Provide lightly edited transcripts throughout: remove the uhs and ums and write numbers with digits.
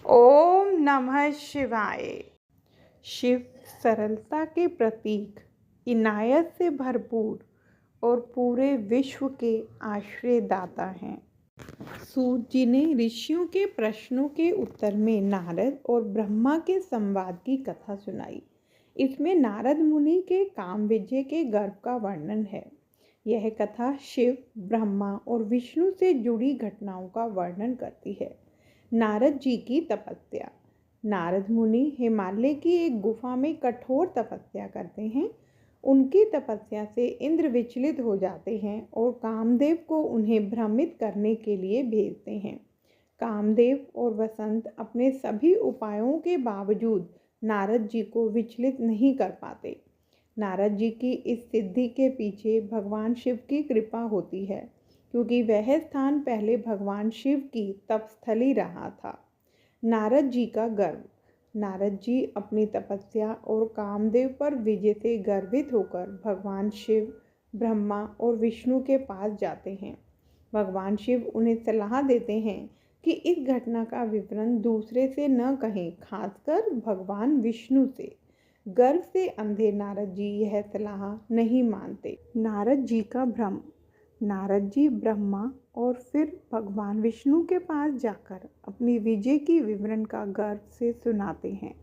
ओम नमः शिवाय। शिव सरलता के प्रतीक, इनायत से भरपूर और पूरे विश्व के आश्रयदाता हैं। सूत जी ने ऋषियों के प्रश्नों के उत्तर में नारद और ब्रह्मा के संवाद की कथा सुनाई। इसमें नारद मुनि के काम विजय के गर्व का वर्णन है। यह कथा शिव, ब्रह्मा और विष्णु से जुड़ी घटनाओं का वर्णन करती है। नारद जी की तपस्या। नारद मुनि हिमालय की एक गुफा में कठोर तपस्या करते हैं। उनकी तपस्या से इंद्र विचलित हो जाते हैं और कामदेव को उन्हें भ्रमित करने के लिए भेजते हैं। कामदेव और वसंत अपने सभी उपायों के बावजूद नारद जी को विचलित नहीं कर पाते। नारद जी की इस सिद्धि के पीछे भगवान शिव की कृपा होती है, क्योंकि वह स्थान पहले भगवान शिव की तपस्थली रहा था। नारद जी का गर्व। नारद जी अपनी तपस्या और कामदेव पर विजय से गर्वित होकर भगवान शिव, ब्रह्मा और विष्णु के पास जाते हैं। भगवान शिव उन्हें सलाह देते हैं कि इस घटना का विवरण दूसरे से न कहें, खासकर भगवान विष्णु से। गर्व से अंधे नारद जी यह सलाह नहीं मानते। नारद जी का भ्रम। नारद जी ब्रह्मा और फिर भगवान विष्णु के पास जाकर अपनी विजय की विवरण का गर्व से सुनाते हैं।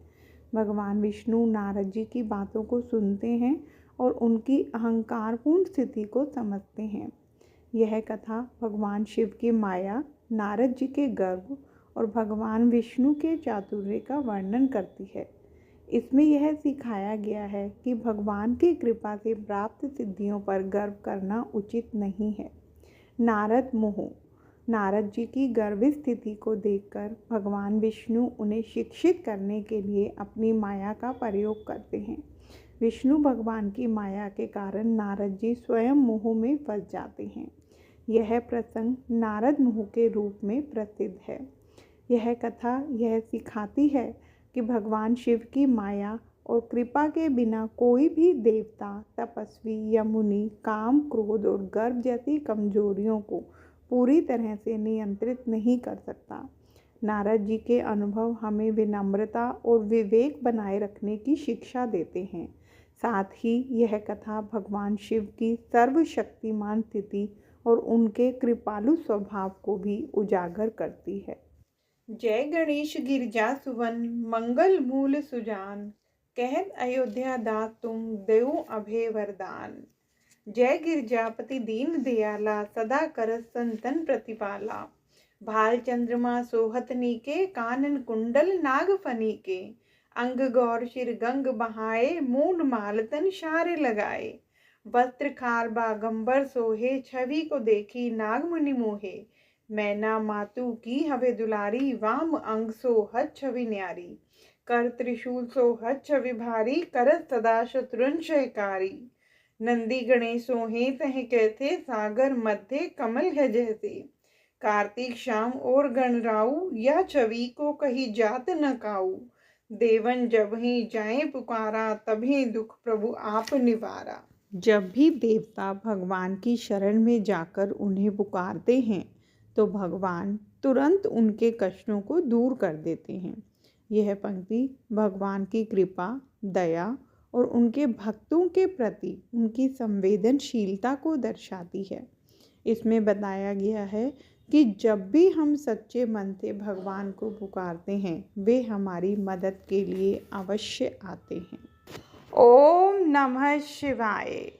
भगवान विष्णु नारद जी की बातों को सुनते हैं और उनकी अहंकारपूर्ण स्थिति को समझते हैं। यह कथा भगवान शिव की माया, नारद जी के गर्व और भगवान विष्णु के चातुर्य का वर्णन करती है। इसमें यह सिखाया गया है कि भगवान की कृपा से प्राप्त सिद्धियों पर गर्व करना उचित नहीं है। नारद मोह। नारद जी की गर्वित स्थिति को देखकर भगवान विष्णु उन्हें शिक्षित करने के लिए अपनी माया का प्रयोग करते हैं। विष्णु भगवान की माया के कारण नारद जी स्वयं मोह में फंस जाते हैं। यह प्रसंग नारद मोह के रूप में प्रसिद्ध है। यह कथा यह सिखाती है कि भगवान शिव की माया और कृपा के बिना कोई भी देवता, तपस्वी या मुनि काम, क्रोध और गर्व जैसी कमजोरियों को पूरी तरह से नियंत्रित नहीं कर सकता। नारद जी के अनुभव हमें विनम्रता और विवेक बनाए रखने की शिक्षा देते हैं। साथ ही यह कथा भगवान शिव की सर्वशक्तिमान स्थिति और उनके कृपालु स्वभाव को भी उजागर करती है। जय गणेश गिरजा सुवन, मंगल मूल सुजान, कहत अयोध्या दास तुम देव अभय वरदान। जय गिरजापति दीन दयाला, सदा करत संतन प्रतिपाला। भाल चंद्रमा सोहत नीके, कानन कुंडल नाग फनीके। अंग गौर शिर गंग बहाए, मून मालतन शारे लगाए। वस्त्र खार बागंबर सोहे, छवि को देखी नाग मुनि मोहे। मैना मातु की हवे दुलारी, वाम अंग सोहत छवि न्यारी। कर त्रिशूल सोहत छवि भारी, करत सदा शत्रुन क्षयकारी। नंदी गणेश सोहे तह कहते, सागर मध्य कमल है जैसे। कार्तिक शाम और गणराऊ, यह छवि को कही जात न काऊ। देवन जब ही जाए पुकारा, तभी दुख प्रभु आप निवारा। जब भी देवता भगवान की शरण में जाकर उन्हें पुकारते हैं तो भगवान तुरंत उनके कष्टों को दूर कर देते हैं। यह पंक्ति भगवान की कृपा, दया और उनके भक्तों के प्रति उनकी संवेदनशीलता को दर्शाती है। इसमें बताया गया है कि जब भी हम सच्चे मन से भगवान को पुकारते हैं, वे हमारी मदद के लिए अवश्य आते हैं। ओम नमः शिवाय।